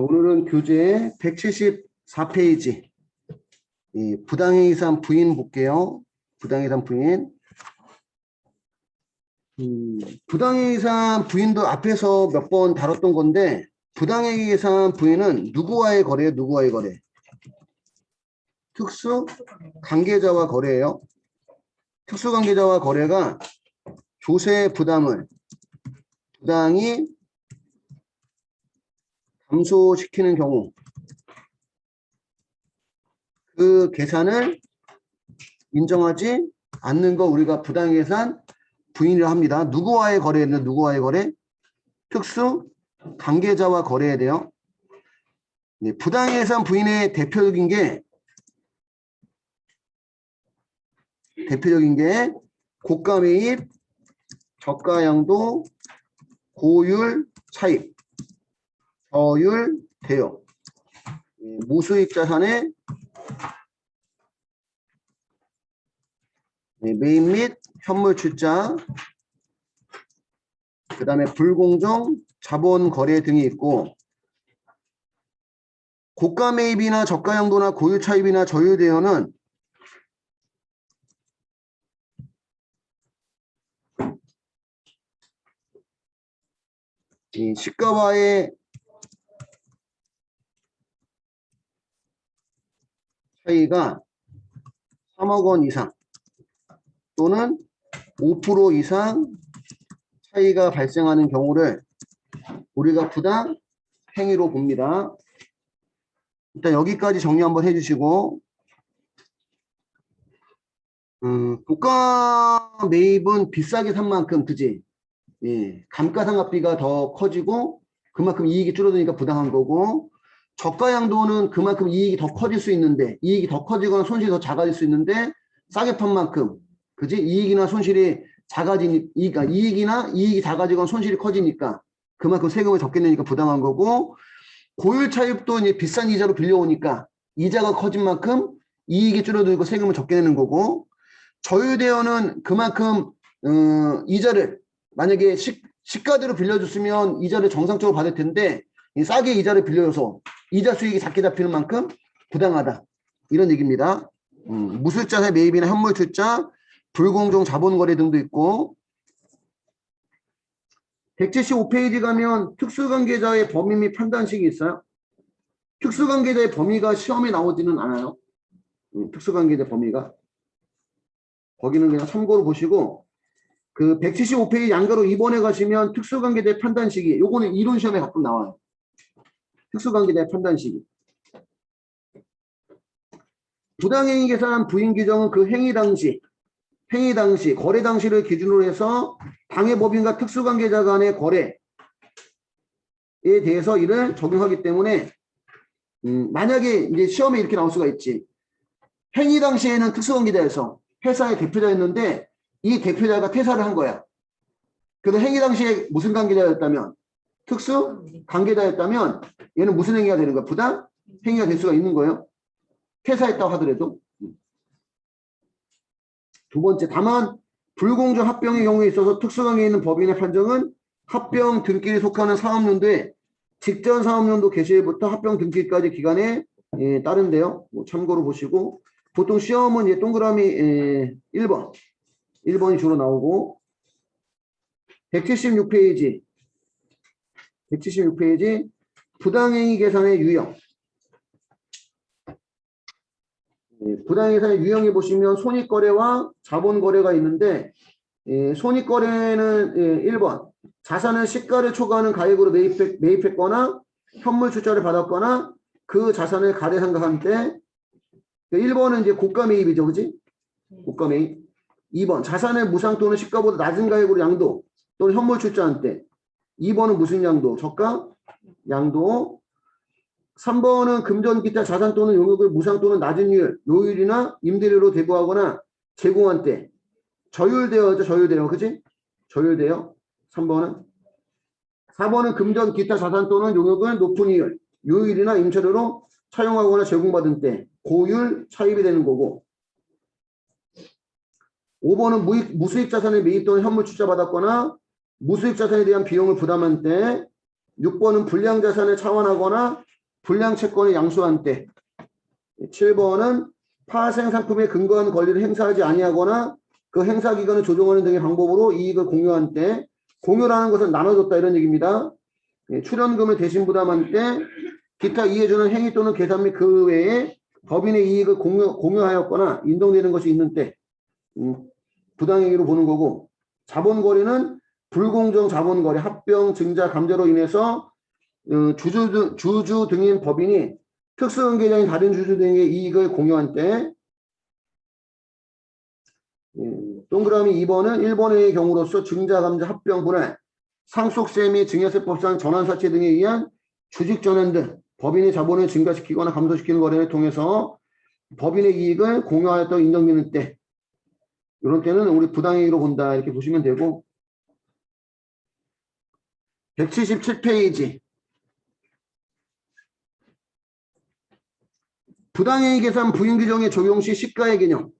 오늘은 교재 174페이지 부당해이산 부인 볼게요. 부당해이산 부인. 부당해이산 부인도 앞에서 몇 번 다뤘던 건데 부당해이산 부인은 누구와의 거래예요? 누구와의 거래? 특수 관계자와 거래예요. 특수 관계자와 거래가 조세 부담을 부당히 감소시키는 경우 그 계산을 인정하지 않는 거 우리가 부당해이산 부인이라 합니다. 누구와의 거래는 누구와의 거래? 특수 관계자와 거래해야 돼요. 부당해이산 부인의 대표적인 게 고가 매입, 저가 양도, 고율 차입, 저율 대여, 무수익 자산의 매입 및 현물 출자, 그 다음에 불공정 자본 거래 등이 있고, 고가 매입이나 저가 양도나 고율 차입이나 저율 대여는 이 시가와의 차이가 3억 원 이상 또는 5% 이상 차이가 발생하는 경우를 우리가 부당 행위로 봅니다. 일단 여기까지 정리 한번 해주시고, 고가 매입은 비싸게 산 만큼 그지? 예, 감가상각비가 더 커지고 그만큼 이익이 줄어드니까 부당한 거고, 저가 양도는 그만큼 이익이 더 커질 수 있는데, 이익이 더 커지거나 손실이 더 작아질 수 있는데 싸게 판 만큼 그지? 이익이나 손실이 작아지니까, 이익이나 이익이 작아지거나 손실이 커지니까 그만큼 세금을 적게 내니까 부당한 거고, 고율 차입도 이제 비싼 이자로 빌려오니까 이자가 커진 만큼 이익이 줄어들고 세금을 적게 내는 거고, 저율 대여는 그만큼 이자를 만약에 시가대로 빌려줬으면 이자를 정상적으로 받을 텐데 싸게 이자를 빌려줘서 이자 수익이 작게 잡히는 만큼 부당하다, 이런 얘기입니다. 무술자세 매입이나 현물 출자, 불공정 자본 거래 등도 있고, 175페이지 가면 특수관계자의 범위 및 판단식이 있어요. 특수관계자의 범위가 시험에 나오지는 않아요. 특수관계자 범위가. 거기는 그냥 참고로 보시고, 그 175페이지 양가로 2번에 가시면 특수관계자의 판단식이, 요거는 이론 시험에 가끔 나와요. 특수관계자의 판단식이. 부당행위 계산 부인 규정은 그 행위 당시, 거래 당시를 기준으로 해서 당해법인과 특수관계자 간의 거래에 대해서 이를 적용하기 때문에, 만약에 이제 시험에 이렇게 나올 수가 있지. 행위 당시에는 특수관계자에서 회사의 대표자였는데 이 대표자가 퇴사를 한 거야. 그래서 행위 당시에 무슨 관계자였다면, 특수 관계자였다면 얘는 무슨 행위가 되는 거야? 부당 행위가 될 수가 있는 거예요. 퇴사했다고 하더라도. 두 번째, 다만 불공정 합병의 경우에 있어서 특수관계에 있는 법인의 판정은 합병 등기에 속하는 사업연도에 직전 사업연도 개시일부터 합병 등기까지 기간에 따른데요. 뭐 참고로 보시고, 보통 시험은 이제 동그라미 1번이 주로 나오고, 176페이지 부당행위 계산의 유형. 부당행위 유형에 보시면 손익거래와 자본거래가 있는데, 손익거래는 1번 자산을 시가를 초과하는 가액으로 매입했거나 현물 출자를 받았거나 그 자산을 가대상각한 때, 1번은 이제 고가 매입이죠, 그지? 고가 매입. 2번 자산을 무상 또는 시가보다 낮은 가액으로 양도 또는 현물 출자한 때. 2번은 무슨 양도? 저가 양도. 3번은 금전 기타 자산 또는 용역을 무상 또는 낮은 요율이나 임대료로 대부하거나 제공한 때. 저율대여죠, 저율대여, 그지? 저율대여. 3번은. 4번은 금전 기타 자산 또는 용역을 높은 요율이나 임차료로 차용하거나 제공받은 때 고율 차입이 되는 거고, 5번은 무수익 자산의 매입 또는 현물 출자 받았거나 무수익 자산에 대한 비용을 부담한 때 6번은 불량자산을 차원하거나 불량채권을 양수한 때. 7번은 파생상품에 근거한 권리를 행사하지 아니하거나 그 행사 기간을 조정하는 등의 방법으로 이익을 공유한 때. 공유라는 것은 나눠줬다 이런 얘기입니다. 출연금을 대신 부담한 때 기타 이해주는 행위 또는 계산 및 그 외에 법인의 이익을 공유하였거나 인정되는 것이 있는 때 부당행위로 보는 거고, 자본거래는 불공정 자본거래, 합병, 증자, 감자로 인해서 주주 등인 법인이 특수관계자인 다른 주주 등의 이익을 공유한 때. 동그라미 2번은 1번의 경우로서 증자, 감자, 합병, 분할, 상속세 및 증여세법상 전환사채 등에 의한 주식전환 등 법인의 자본을 증가시키거나 감소시키는 거래를 통해서 법인의 이익을 공유하였다고 인정되는 때, 이런 때는 우리 부당행위로 본다 이렇게 보시면 되고, 177페이지 부당행위 계산 부인 규정의 적용 시 시가의 개념.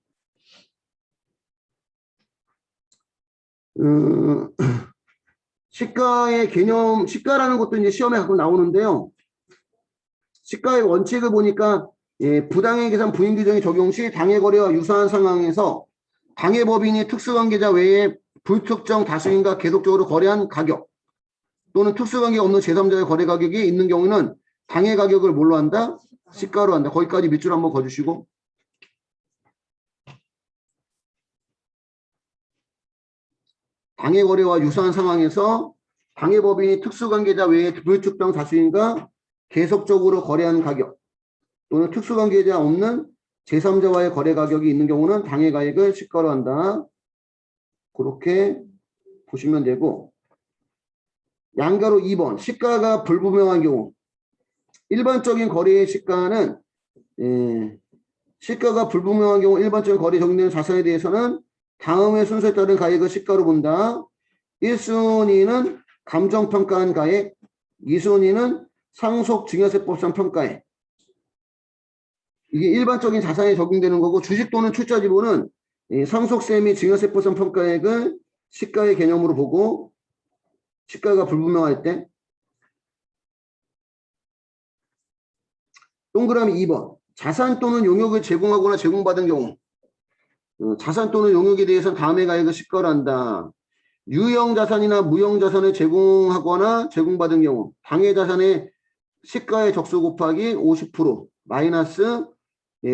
시가의 개념, 시가라는 것도 이제 시험에 가끔 나오는데요. 시가의 원칙을 보니까 부당행위 계산 부인 규정의 적용 시 당해 거래와 유사한 상황에서 당해 법인이 특수관계자 외에 불특정 다수인과 계속적으로 거래한 가격 또는 특수관계가 없는 제3자의 거래 가격이 있는 경우는 당해 가격을 뭘로 한다? 시가로 한다. 거기까지 밑줄 한번 그어주시고, 당해 거래와 유사한 상황에서 당해 법인이 특수관계자 외에 불특정 다수인과 계속적으로 거래한 가격 또는 특수관계자 없는 제3자와의 거래 가격이 있는 경우는 당해 가액을 시가로 한다. 그렇게 보시면 되고, 양가로 2번 시가가 불분명한 경우. 일반적인 거래의 시가는 시가가 불분명한 경우 일반적인 거래에 적용되는 자산에 대해서는 다음의 순서에 따른 가액을 시가로 본다. 1순위는 감정평가한 가액, 2순위는 상속증여세법상 평가액. 이게 일반적인 자산에 적용되는 거고, 주식 또는 출자지분은 상속세 및 증여세법상 평가액을 시가의 개념으로 보고, 시가가 불분명할 때. 동그라미 2번 자산 또는 용역을 제공하거나 제공받은 경우. 자산 또는 용역에 대해서는 다음의 가액을 시가로 한다. 유형자산이나 무형자산을 제공하거나 제공받은 경우 당해 자산의 시가의 적수 곱하기 50% 마이너스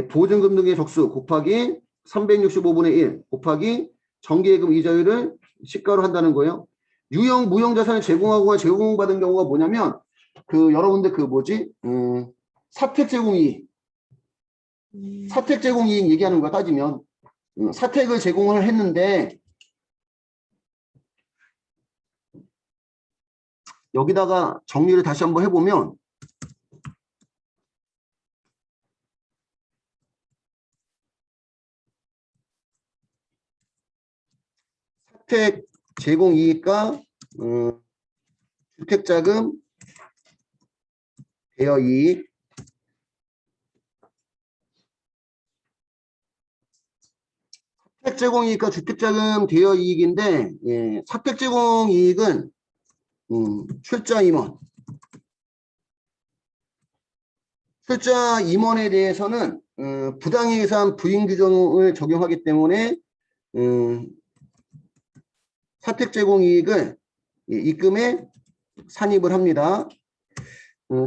보증금 등의 적수 곱하기 365분의 1 곱하기 정기예금 이자율을 시가로 한다는 거예요. 유형, 무형자산을 제공하거나 제공받은 경우가 뭐냐면 여러분들 사택 제공이익. 사택 제공이익 얘기하는 거야 따지면. 사택을 제공을 했는데 여기다가 정리를 다시 한번 해보면 사택 제공이익과 주택자금 대여이익, 사택 제공이익과 주택자금 대여이익인데 사택 제공이익은 출자 임원. 출자 임원에 대해서는 부당해산 부인 규정을 적용하기 때문에 사택 제공이익을 입금에 산입을 합니다.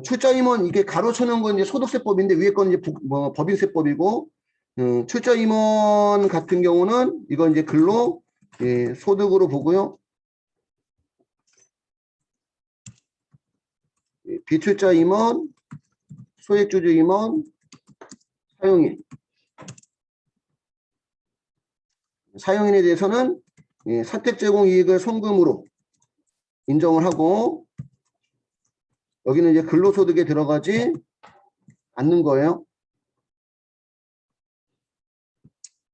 출자 임원 이게 가로쳐놓은 건 이제 소득세법인데 위에 건 이제 법인세법이고, 출자 임원 같은 경우는 이건 이제 근로 소득으로 보고요. 비출자 임원, 소액주주 임원, 사용인. 사용인에 대해서는 사택 제공 이익을 송금으로 인정을 하고, 여기는 이제 근로소득에 들어가지 않는 거예요.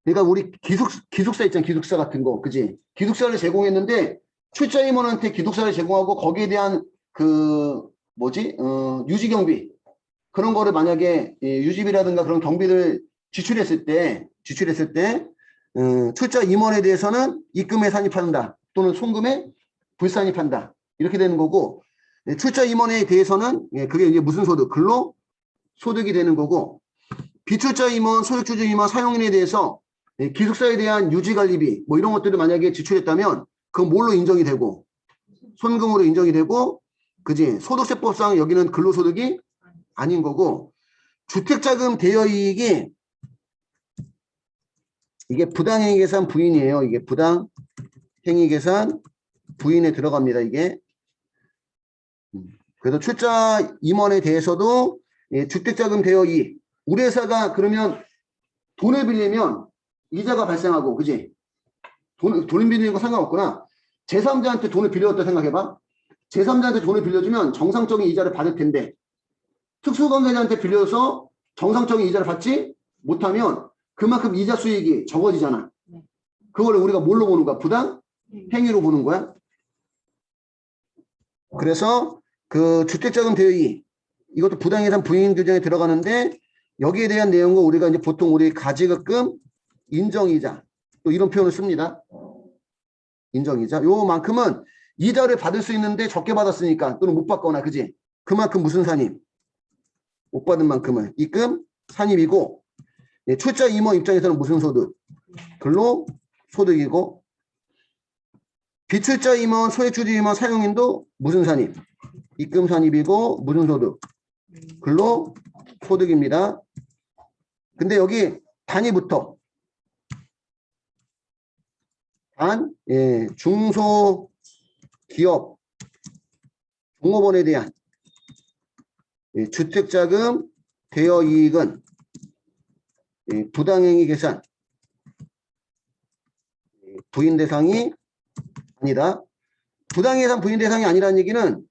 그러니까 우리 기숙사 있잖아, 기숙사 같은 거, 그지? 기숙사를 제공했는데 출자 임원한테 기숙사를 제공하고 거기에 대한 유지경비 그런 거를 만약에 유지비라든가 그런 경비를 지출했을 때 출자 임원에 대해서는 입금에 산입한다 또는 송금에 불산입한다 이렇게 되는 거고, 출자 임원에 대해서는 그게 이제 무슨 소득? 근로 소득이 되는 거고, 비출자 임원, 소액주주 임원, 사용인에 대해서 기숙사에 대한 유지관리비 뭐 이런 것들을 만약에 지출했다면 그건 뭘로 인정이 되고 손금으로 인정이 되고 그지 소득세법상 여기는 근로소득이 아닌 거고 주택자금 대여이익이 이게 부당행위계산 부인이에요. 이게 부당행위계산 부인에 들어갑니다. 이게 그래서 출자 임원에 대해서도 주택자금 대여이익 우리 회사가 그러면 돈을 빌리면 이자가 발생하고 그지 돈을 빌리는 거 상관없구나. 제3자한테 돈을 빌려줬다 생각해봐. 제3자한테 돈을 빌려주면 정상적인 이자를 받을 텐데 특수관계자한테 빌려서 정상적인 이자를 받지 못하면 그만큼 이자 수익이 적어지잖아. 그걸 우리가 뭘로 보는 거야? 부당 행위로 보는 거야. 그래서 그 주택자금 대여이익 이것도 부당예산 부인 규정에 들어가는데 여기에 대한 내용은 우리가 이제 보통 우리 가지급금 인정이자 또 이런 표현을 씁니다. 인정이자 요만큼은 이자를 받을 수 있는데 적게 받았으니까 또는 못 받거나 그지 그만큼 무슨 산입 못 받은 만큼은 입금 산입이고 출자 임원 입장에서는 무슨 소득 근로 소득이고 비출자 임원 소액주주 임원 사용인도 무슨 산입 입금 산입이고 무슨 소득 근로 소득입니다. 근데 여기 단위부터 중소기업 종업원에 대한 주택자금 대여이익은 부당행위 계산 부인 대상이 아니다. 부당예산 부인 대상이 아니라는 얘기는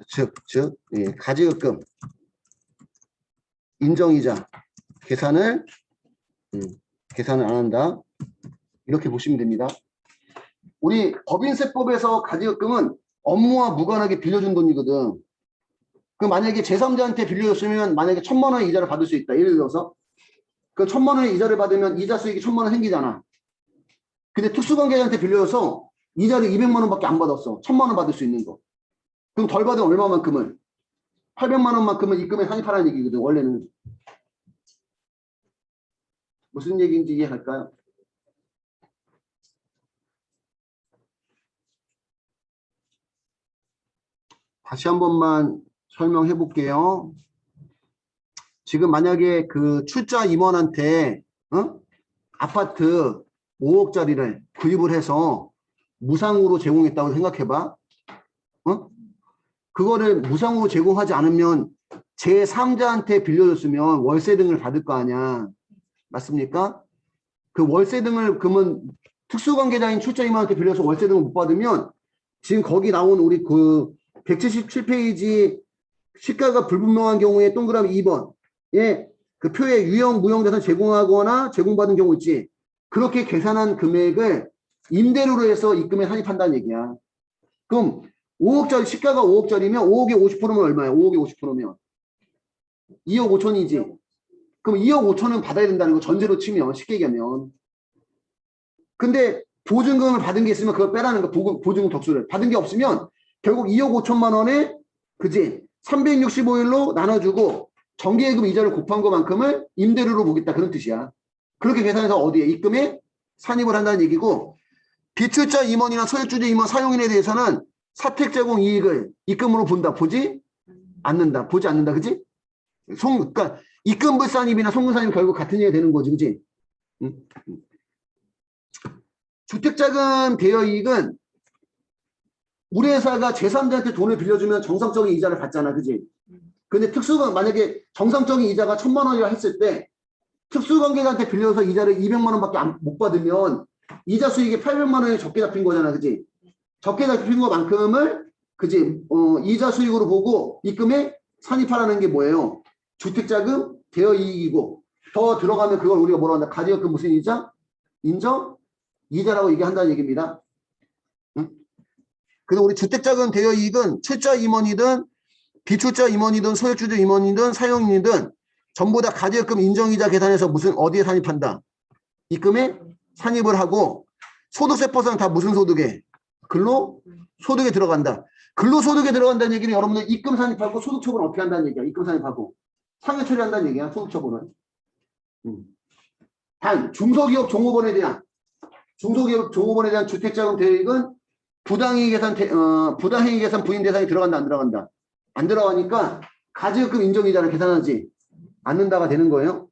즉 가지급금 인정이자 계산을 안 한다. 이렇게 보시면 됩니다. 우리 법인세법에서 가지급금은 업무와 무관하게 빌려준 돈이거든. 그 만약에 제3자한테 빌려줬으면 만약에 1,000만 원의 이자를 받을 수 있다. 예를 들어서 그 1,000만 원의 이자를 받으면 이자 수익이 1,000만 원 생기잖아. 근데 특수관계자한테 빌려줘서 이자를 200만 원밖에 안 받았어. 1,000만 원 받을 수 있는 거. 그럼 덜 받은 얼마만큼은 800만 원만큼은 입금에 산입하라는 얘기거든. 원래는 무슨 얘기인지 이해할까요? 다시 한 번만 설명해 볼게요. 지금 만약에 그 출자 임원한테 아파트 5억짜리를 구입을 해서 무상으로 제공했다고 생각해봐. 그거를 무상으로 제공하지 않으면 제3자한테 빌려줬으면 월세 등을 받을 거 아니야. 맞습니까? 그 월세 등을 그러면 특수관계자인 출자 임원한테 빌려서 월세 등을 못 받으면 지금 거기 나온 우리 그 177페이지 시가가 불분명한 경우에 동그라미 2번 그 표에 유형 무형자산 제공하거나 제공받은 경우 있지. 그렇게 계산한 금액을 임대료로 해서 입금에 산입한다는 얘기야. 그럼 5억짜리 시가가 5억짜리면 5억에 50%면 얼마야? 5억에 50%면 2억 5천이지. 그럼 2억 5천은 받아야 된다는 거 전제로 치면 쉽게 얘기하면. 근데 보증금을 받은 게 있으면 그걸 빼라는 거. 보증금 덕수를 받은 게 없으면 결국 2억 5천만 원에 그지 365일로 나눠주고 정기예금 이자를 곱한 것만큼을 임대료로 보겠다 그런 뜻이야. 그렇게 계산해서 어디에 입금에 산입을 한다는 얘기고 비출자 임원이나 소액주주 임원 사용인에 대해서는 사택 제공 이익을 입금으로 본다. 보지 않는다. 보지 않는다. 그지? 그러니까 입금불 산입이나 송금 산입 결국 같은 얘기가 되는 거지. 그지? 주택자금 대여이익은 우리 회사가 제3자한테 돈을 빌려주면 정상적인 이자를 받잖아. 그지? 근데 만약에 정상적인 이자가 1,000만 원이라 했을 때 특수관계자한테 빌려서 이자를 200만 원밖에 못 받으면 이자 수익이 800만 원이 적게 잡힌 거잖아. 그지? 적게 잡힌 것만큼을 그지? 이자 수익으로 보고 입금에 산입하라는 게 뭐예요? 주택자금 대여이익이고 더 들어가면 그걸 우리가 뭐라고 한다? 가지급금 무슨 이자? 인정? 이자라고 얘기한다는 얘기입니다. 응? 그래서 우리 주택자금 대여이익은 출자 임원이든 비출자 임원이든 소액주주 임원이든 사용인이든 전부 다 가지금 인정이자 계산해서 무슨 어디에 산입한다. 입금에 산입을 하고 소득세법상 다 무슨 소득에? 근로소득에 들어간다. 근로소득에 들어간다는 얘기는 여러분들 입금 산입하고 소득처분 어떻게 한다는 얘기야. 입금 산입하고 상여 처리한다는 얘기야. 소득처분은. 단 중소기업 종업원에 대한 주택자금 대액은 부당이익 계산 부인 대상이 들어간다 안 들어간다? 안 들어가니까 가지금 인정이자를 계산하지 않는다가 되는 거예요.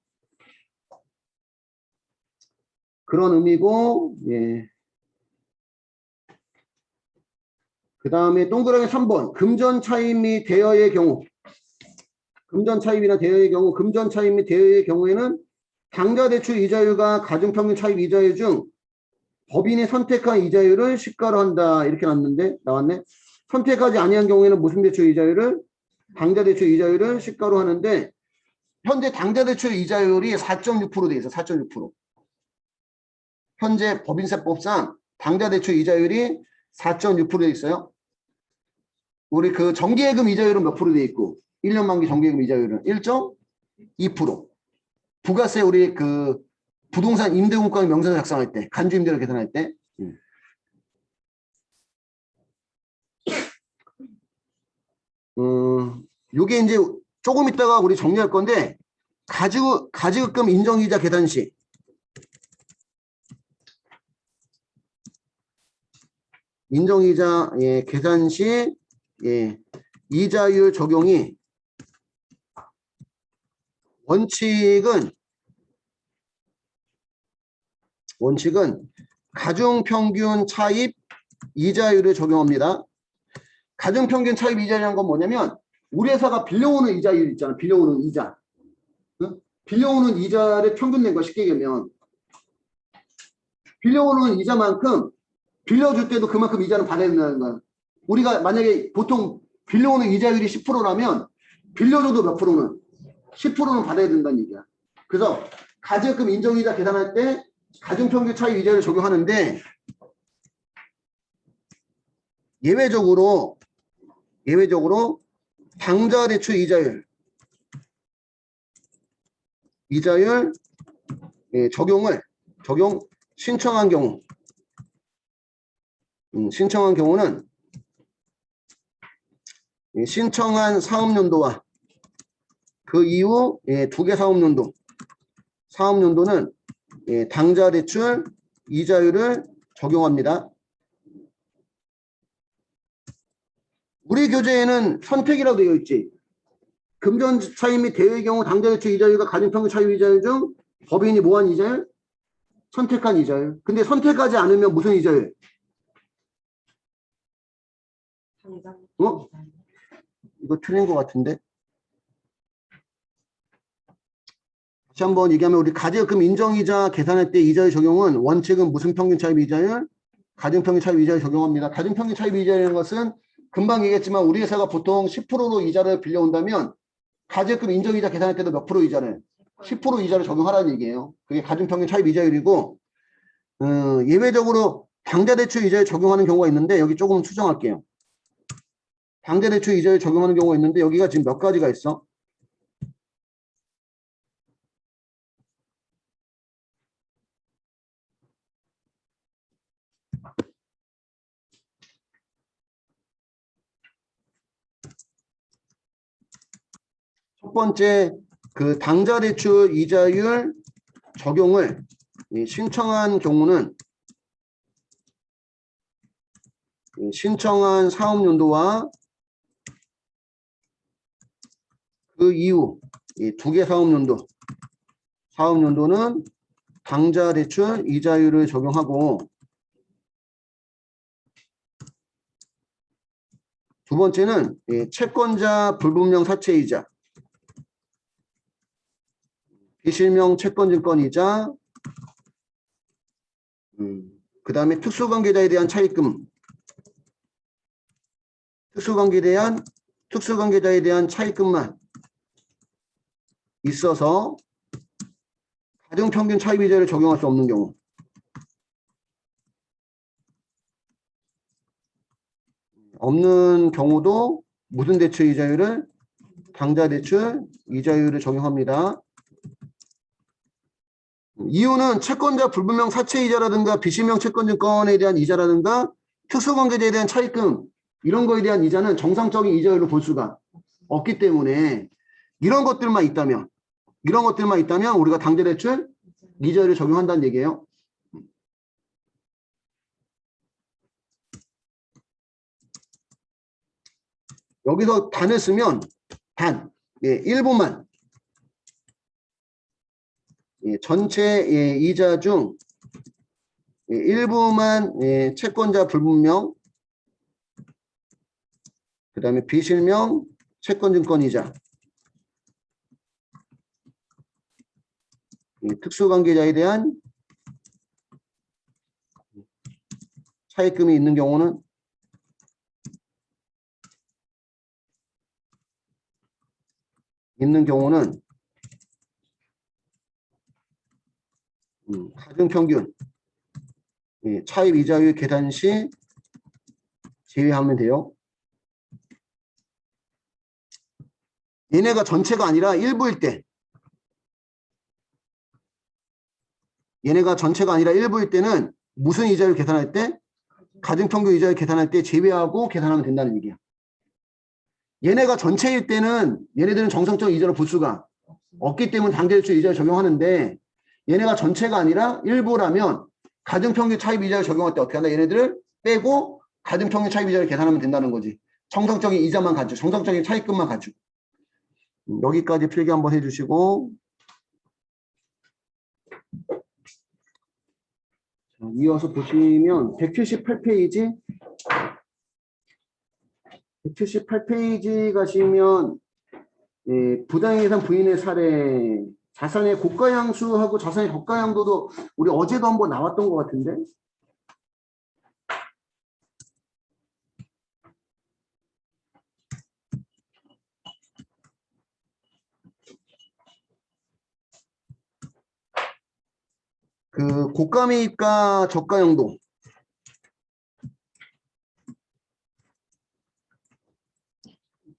그런 의미고, 예. 그 다음에 동그라미 3번. 금전 차입 및 대여의 경우. 금전 차입이나 대여의 경우, 금전 차입 및 대여의 경우에는 당좌 대출 이자율과 가중평균 차입 이자율 중 법인이 선택한 이자율을 시가로 한다. 이렇게 나왔네. 선택하지 아니한 경우에는 무슨 대출 이자율을? 당좌 대출 이자율을 시가로 하는데 현재 당좌 대출 이자율이 4.6% 돼 있어. 4.6%. 현재 법인세법상 당좌 대출 이자율이 4.6%돼 있어요. 우리 그 정기예금 이자율은 몇 프로 돼 있고 1년 만기 정기예금 이자율은 1.2%. 부가세 우리 그 부동산 임대공과금 명세서 작성할 때 간주임대료 계산할 때 요게 이제 조금 있다가 우리 정리할 건데 가지급금 인정이자 계산 시 인정이자 계산 시 이자율 적용이 원칙은 가중평균 차입 이자율을 적용합니다. 가중평균 차입 이자율이라는 건 뭐냐면 우리 회사가 빌려오는 이자율 있잖아. 빌려오는 이자. 응? 빌려오는 이자를 평균 낸 거 쉽게 얘기하면 빌려오는 이자만큼 빌려줄 때도 그만큼 이자는 받아야 된다는 거야. 우리가 만약에 보통 빌려오는 이자율이 10%라면 빌려줘도 몇 프로는? 10%는 받아야 된다는 얘기야. 그래서 가지급금 인정이자 계산할 때 가중평균 차입 이자율을 적용하는데 예외적으로 당좌 대출 이자율 적용 신청한 경우는 신청한 사업연도와 그 이후 2개 사업연도는 당좌 대출 이자율을 적용합니다. 우리 교재에는 선택이라고 되어 있지. 금전 차입 및 대여의 경우 당좌 대출 이자율과 가중평균 차입 이자율 중 법인이 뭐한 이자율? 선택한 이자율. 근데 선택하지 않으면 무슨 이자율? 이거 틀린 것 같은데. 다시 한번 얘기하면 우리 가지급금 인정이자 계산할 때 이자율 적용은 원칙은 무슨 평균 차입 이자율? 가중평균 차입 이자율 적용합니다. 가중평균 차입 이자율이라는 것은 금방 얘기했지만 우리 회사가 보통 10%로 이자를 빌려온다면 가지급금 인정이자 계산할 때도 몇 프로 이자를? 10% 이자를 적용하라는 얘기예요. 그게 가중평균 차입 이자율이고 예외적으로 당좌대출 이자율 적용하는 경우가 있는데 여기 조금 수정할게요. 당좌대출 이자율 적용하는 경우가 있는데 여기가 지금 몇 가지가 있어? 첫 번째, 그 당좌대출 이자율 적용을 신청한 경우는 신청한 사업연도와 그 이후 2개 사업연도는 당좌대출 이자율을 적용하고 두 번째는 채권자 불분명 사채이자 비실명 채권증권이자 그 다음에 특수관계자에 대한 차입금 특수관계자에 대한 차입금만 있어서 가중평균 차입이자를 적용할 수 없는 경우 없는 경우도 무슨 대출 이자율을? 당좌 대출 이자율을 적용합니다. 이유는 채권자 불분명 사채 이자라든가 비실명 채권증권에 대한 이자라든가 특수관계자에 대한 차입금 이런 거에 대한 이자는 정상적인 이자율로 볼 수가 없기 때문에 이런 것들만 있다면 우리가 당좌 대출 이자율을 적용한다는 얘기예요. 여기서 단을 쓰면 단 일부만 전체 이자 중 일부만 채권자 불분명 그 다음에 비실명 채권증권이자 특수관계자에 대한 차입금이 있는 경우는 가중평균 차입 이자율 계산 시 제외하면 돼요. 얘네가 전체가 아니라 일부일 때 때는 무슨 이자율 계산할 때? 가중평균 이자율 계산할 때 제외하고 계산하면 된다는 얘기야. 얘네가 전체일 때는 얘네들은 정상적인 이자를 볼 수가 없기 때문에 당좌대출 이자를 적용하는데 얘네가 전체가 아니라 일부라면 가중평균 차입 이자를 적용할 때 어떻게 한다? 얘네들을 빼고 가중평균 차입 이자를 계산하면 된다는 거지. 정상적인 이자만 가지고 정상적인 차입금만 가지고. 여기까지 필기 한번 해주시고 이어서 보시면 178페이지 가시면 부당예산 부인의 사례 자산의 고가양수하고 자산의 저가양도도 우리 어제도 한번 나왔던 것 같은데 그 고가매입과 저가양도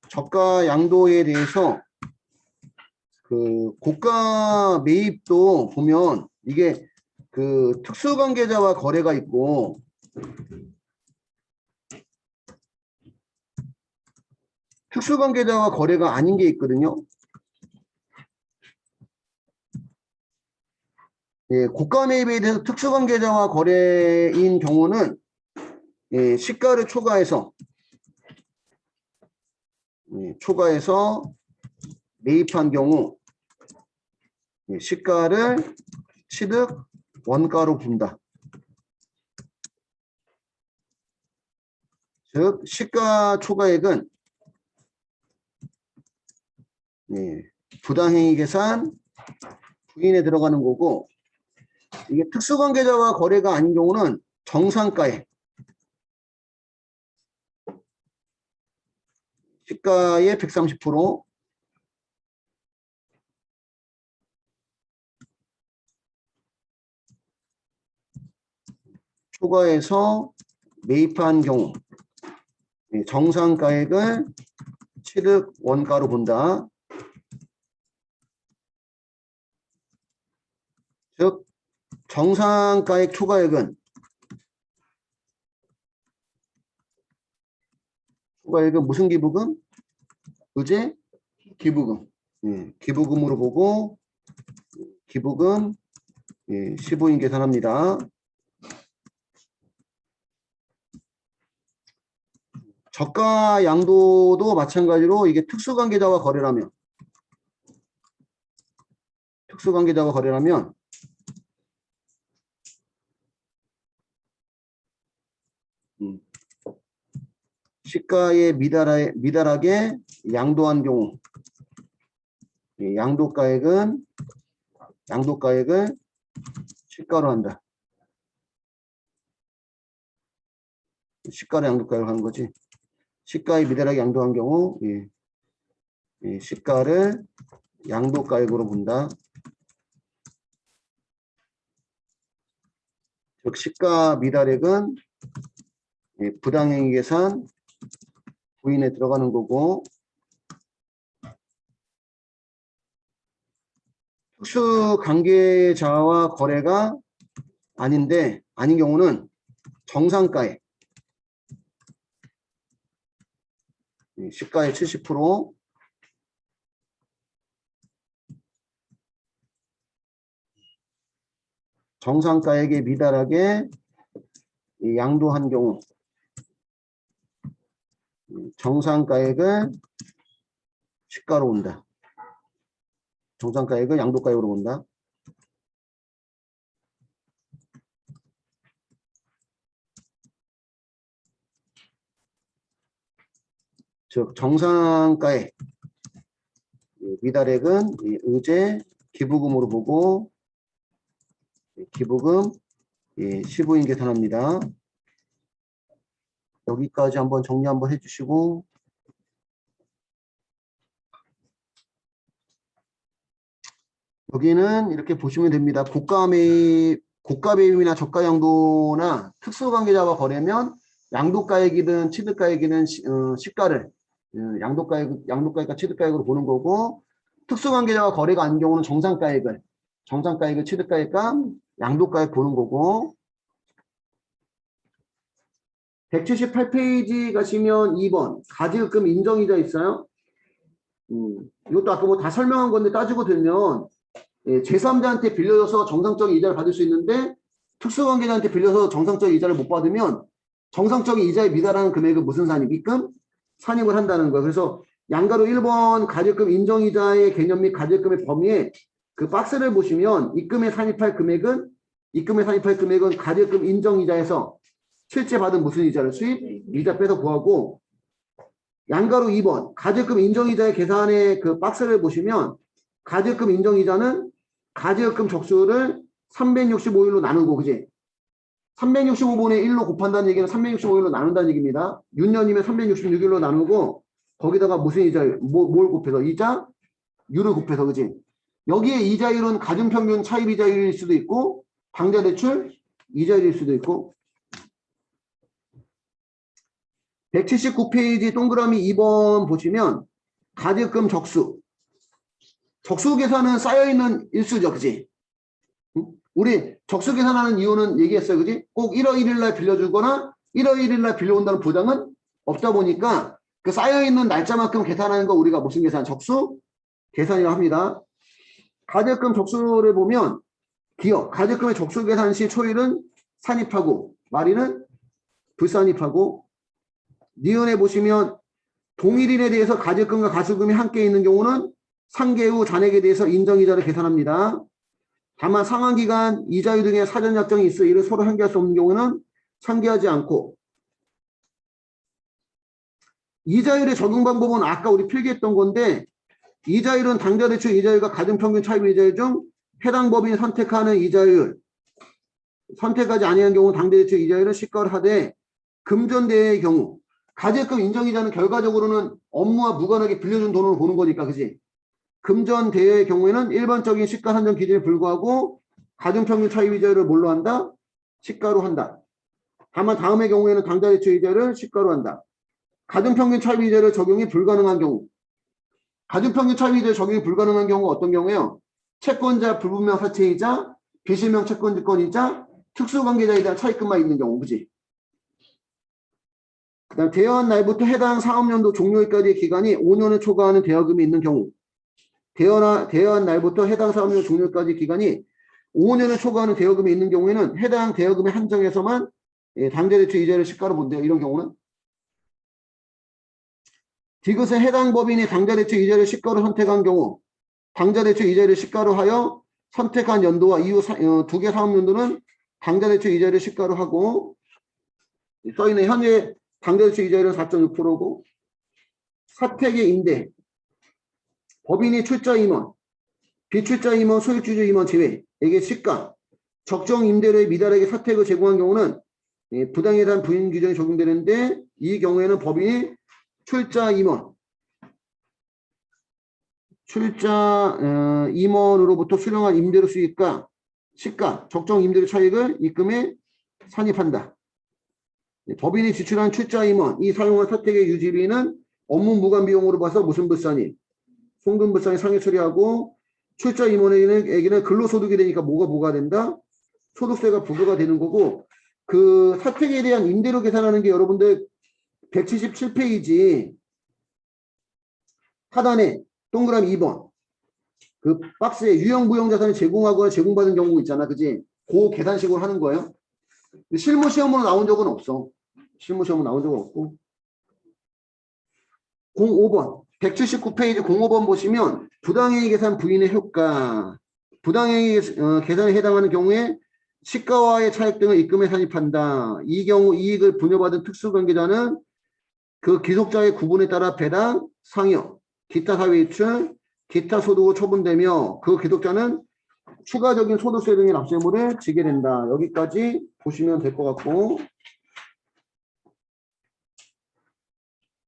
저가양도에 대해서 그 고가 매입도 보면 이게 그 특수관계자와 거래가 있고 특수관계자와 거래가 아닌 게 있거든요. 고가 매입에 대해서 특수관계자와 거래인 경우는 시가를 초과해서 매입한 경우 시가를 취득 원가로 본다. 즉 시가 초과액은 부당행위 계산 부인에 들어가는 거고 이게 특수관계자와 거래가 아닌 경우는 정상가액 시가의 130% 초과해서 매입한 경우 정상가액을 취득 원가로 본다. 즉 정상가액 초과액은 무슨 기부금? 의제 기부금. 기부금으로 보고 기부금 15인 계산합니다. 저가 양도도 마찬가지로 이게 특수관계자와 거래라면 시가에 미달하게 양도한 경우 양도가액을 시가로 한다. 시가로 양도가액을 하는 거지. 시가에 미달하게 양도한 경우 시가를 양도가액으로 본다. 즉 시가 미달액은 부당행위 계산 부인에 들어가는 거고 특수 관계자와 거래가 아닌 경우는 정상가액, 시가의 70%, 정상가액에 미달하게 양도한 경우, 정상가액을 시가로 온다. 정상가액을 양도가액으로 본다. 즉 정상가액 미달액은 의제 기부금으로 보고 기부금 시부인 계산합니다. 여기까지 한번 정리 한번 해주시고 여기는 이렇게 보시면 됩니다. 고가 매입이나 저가 양도나 특수관계자와 거래면 양도가액이든 취득가액이든 시가를 양도가액과 취득가액으로 보는 거고 특수관계자와 거래가 아닌 경우는 정상가액을 취득가액과 양도가액 보는 거고 178페이지 가시면 2번 가지급금 인정이자 있어요. 이것도 아까 뭐 다 설명한 건데 따지고 들면 제3자한테 빌려줘서 정상적인 이자를 받을 수 있는데 특수관계자한테 빌려서 정상적인 이자를 못 받으면 정상적인 이자에 미달하는 금액은 무슨 산입? 입금? 산입을 한다는 거예요. 그래서 양가로 1번 가지급금 인정이자의 개념 및 가지급금의 범위에 그 박스를 보시면 입금에 산입할 금액은 가지급금 인정이자에서 실제 받은 무슨 이자를 수입? 이자 빼서 구하고 양가로 2번 가지급금 인정이자의 계산의 그 박스를 보시면 가지급금 인정이자는 가지급금 적수를 365일로 나누고 그지? 365분의 1로 곱한다는 얘기는 365일로 나눈다는 얘기입니다. 6년이면 366일로 나누고 거기다가 무슨 이자율? 뭘 곱해서? 이자? 율을 곱해서 그지? 여기에 이자율은 가중평균 차입 이자율일 수도 있고 당좌대출 이자율일 수도 있고 179페이지 동그라미 2번 보시면 가지급금 적수 계산은 쌓여있는 일수죠. 그지? 우리 적수 계산하는 이유는 얘기했어요. 그지? 꼭 1월 1일 날 빌려주거나 1월 1일 날 빌려온다는 보장은 없다 보니까 그 쌓여있는 날짜만큼 계산하는 거 우리가 무슨 계산? 적수 계산이라고 합니다. 가지급금 적수를 보면 기억, 가지급금의 적수 계산 시 초일은 산입하고 말일은 불산입하고 니은에 보시면 동일인에 대해서 가지급금과 가수금이 함께 있는 경우는 상계 후 잔액에 대해서 인정이자를 계산합니다. 다만 상환기간, 이자율 등의 사전 약정이 있어 이를 서로 상계할 수 없는 경우는 상계하지 않고 이자율의 적용 방법은 아까 우리 필기했던 건데 이자율은 당좌대출 이자율과 가중평균 차입 이자율 중 해당 법인이 선택하는 이자율 선택하지 아니한 경우 당좌대출 이자율은 시가를 하되 금전대의 경우 가지급금 인정이자는 결과적으로는 업무와 무관하게 빌려준 돈으로 보는 거니까 그지? 금전대의 경우에는 일반적인 시가 산정 기준에 불구하고 가중평균 차입 이자율을 뭘로 한다? 시가로 한다. 다만 다음의 경우에는 당좌대출 이자를 시가로 한다. 가중평균 차입 이자를 적용이 불가능한 경우 가중평균 차입 이자 적용이 불가능한 경우가 어떤 경우예요? 채권자 불분명 사채이자 비실명 채권주권이자 특수관계자에 대한 차입금만 있는 경우 그지? 그 다음 대여한 날부터 해당 사업연도 종료일까지의 기간이 5년을 초과하는 대여금이 있는 경우 대여한 날부터 해당 사업년 종료까지 기간이 5년을 초과하는 대여금이 있는 경우에는 해당 대여금의 한정에서만 당좌대출 이자를 시가로 본대요. 이런 경우는 디귿에 해당 법인이 당좌대출 이자를 시가로 선택한 경우 당좌대출 이자를 시가로 하여 선택한 연도와 이후 두 개 사업연도는 당좌대출 이자를 시가로 하고 써있는 현재 당좌대출 이자율은 4.6%고 사택의 임대 법인이 출자 임원, 비출자 임원, 소유주주 임원 제외에게 시가, 적정 임대료의 미달에게 사택을 제공한 경우는 부당에 대한 부인 규정이 적용되는데 이 경우에는 법인이 출자 임원으로부터 수령한 임대료 수익과 시가, 적정 임대료 차익을 입금에 산입한다. 법인이 지출한 출자 임원, 이 사용한 사택의 유지비는 업무 무관 비용으로 봐서 무슨 불산입? 송금불상에 상해 처리하고 출자 임원에게는 근로소득이 되니까 뭐가 된다? 소득세가 부과가 되는 거고, 그 사택에 대한 임대료 계산하는 게 여러분들 177페이지 하단에 동그라미 2번 그 박스에 유형 무형 자산을 제공하거나 제공받은 경우 있잖아, 그지? 그 계산식으로 하는 거예요. 실무 시험으로 나온 적은 없어. 실무 시험으로 나온 적은 없고. 05번 179페이지 05번 보시면 부당행위 계산 부인의 효과. 부당행위 계산에 해당하는 경우에 시가와의 차익 등을 입금에 산입한다. 이 경우 이익을 분여받은 특수관계자는 그 귀속자의 구분에 따라 배당, 상여, 기타 사회이출, 기타 소득으로 처분되며 그 귀속자는 추가적인 소득세 등의 납세물을 지게 된다. 여기까지 보시면 될 것 같고,